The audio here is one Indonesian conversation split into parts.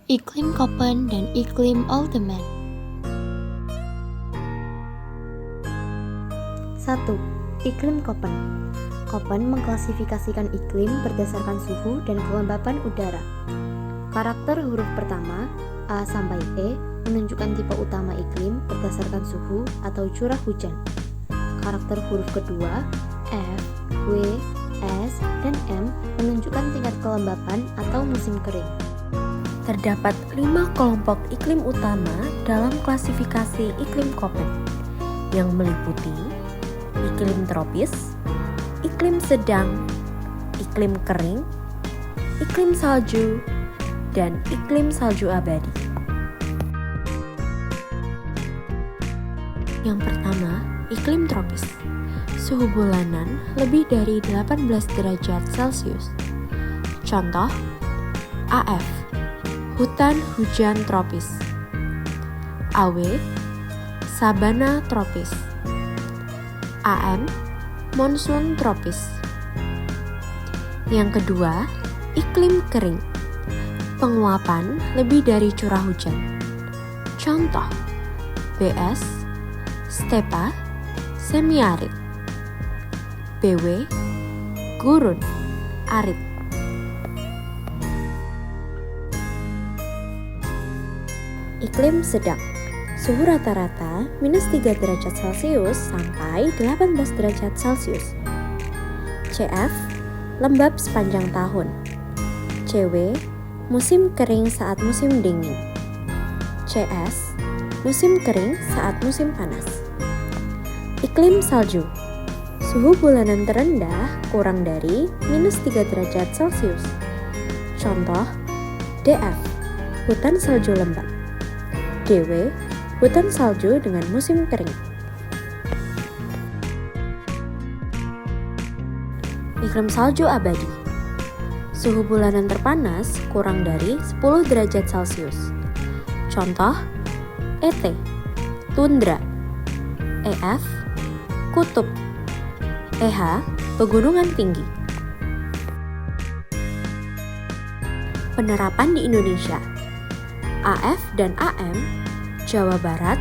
Iklim Köppen dan iklim Alteman. 1. Iklim Köppen. Köppen mengklasifikasikan iklim berdasarkan suhu dan kelembapan udara. Karakter huruf pertama, A sampai E, menunjukkan tipe utama iklim berdasarkan suhu atau curah hujan. Karakter huruf kedua, F, W, S, dan M menunjukkan tingkat kelembapan atau musim kering. Terdapat 5 kelompok iklim utama dalam klasifikasi iklim Köppen yang meliputi iklim tropis, iklim sedang, iklim kering, iklim salju, dan iklim salju abadi. Yang pertama, iklim tropis. Suhu bulanan lebih dari 18 derajat Celcius. Contoh, AF, hutan hujan tropis. AW, sabana tropis. AM, monsun tropis. Yang kedua, iklim kering. Penguapan lebih dari curah hujan. Contoh, BS, stepa, semi-arid. BW, gurun, arid. Iklim sedang. Suhu rata-rata minus 3 derajat Celcius sampai 18 derajat Celcius. CF, lembab sepanjang tahun. CW, musim kering saat musim dingin. CS, musim kering saat musim panas. Iklim salju. Suhu bulanan terendah kurang dari minus 3 derajat Celcius. Contoh, DF, hutan salju lembab. DW, hutan salju dengan musim kering. Iklim salju abadi. Suhu bulanan terpanas kurang dari 10 derajat Celcius. Contoh, ET, tundra. EF, kutub. EH, pegunungan tinggi. Penerapan di Indonesia. AF dan AM, Jawa Barat,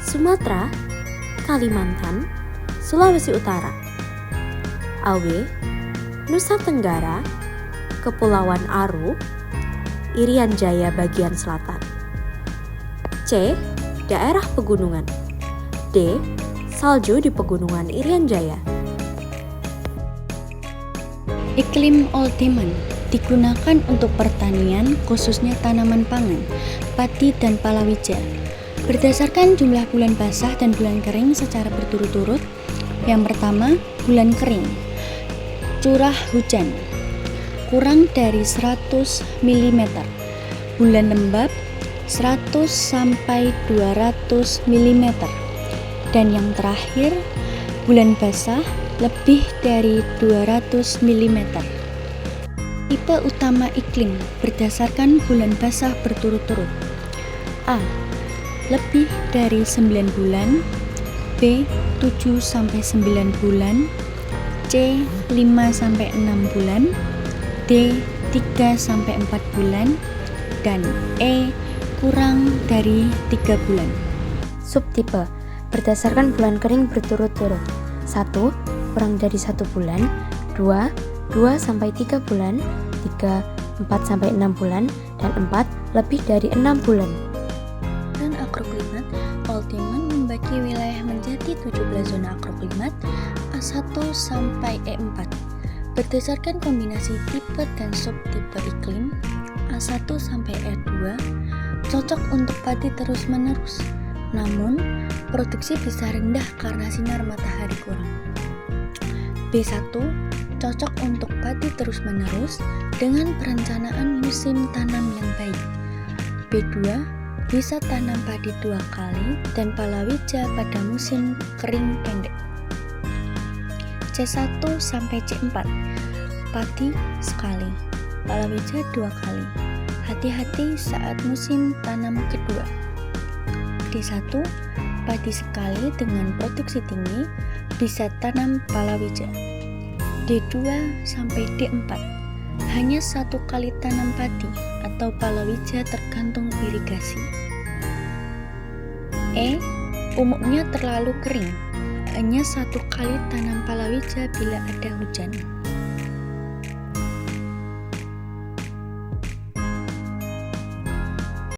Sumatera, Kalimantan, Sulawesi Utara. AW, Nusa Tenggara, Kepulauan Aru, Irian Jaya bagian selatan. C, daerah pegunungan. D, salju di pegunungan Irian Jaya. Iklim Alteman digunakan untuk pertanian, khususnya tanaman pangan, padi dan palawija. Berdasarkan jumlah bulan basah dan bulan kering secara berturut-turut. Yang pertama, bulan kering. Curah hujan kurang dari 100 mm. Bulan lembab 100 sampai 200 mm. Dan yang terakhir, bulan basah lebih dari 200 mm. Tipe utama iklim berdasarkan bulan basah berturut-turut. A, lebih dari 9 bulan. B, 7 sampai 9 bulan. C, 5 sampai 6 bulan. D, 3 sampai 4 bulan. Dan E, kurang dari 3 bulan. Subtipe berdasarkan bulan kering berturut-turut. 1. Kurang dari 1 bulan. 2. 2 sampai 3 bulan. 3. 4 sampai 6 bulan. Dan 4. Lebih dari 6 bulan. Dan agroklimat, Alteman membagi wilayah menjadi 17 zona agroklimat A1 sampai E4. Berdasarkan kombinasi tipe dan subtipe iklim, A1 sampai E2 cocok untuk padi terus-menerus. Namun, produksi bisa rendah karena sinar matahari kurang. B1 cocok untuk padi terus-menerus dengan perencanaan musim tanam yang baik. B2 bisa tanam padi 2 kali dan palawija pada musim kering pendek. C1 sampai C4 padi sekali, palawija 2 kali. Hati-hati saat musim tanam kedua. D1 padi sekali dengan produksi tinggi, bisa tanam palawija. D2 sampai D4 hanya 1 kali tanam padi atau atau palawija tergantung irigasi. E. Umumnya terlalu kering. Hanya 1 kali tanam palawija bila ada hujan.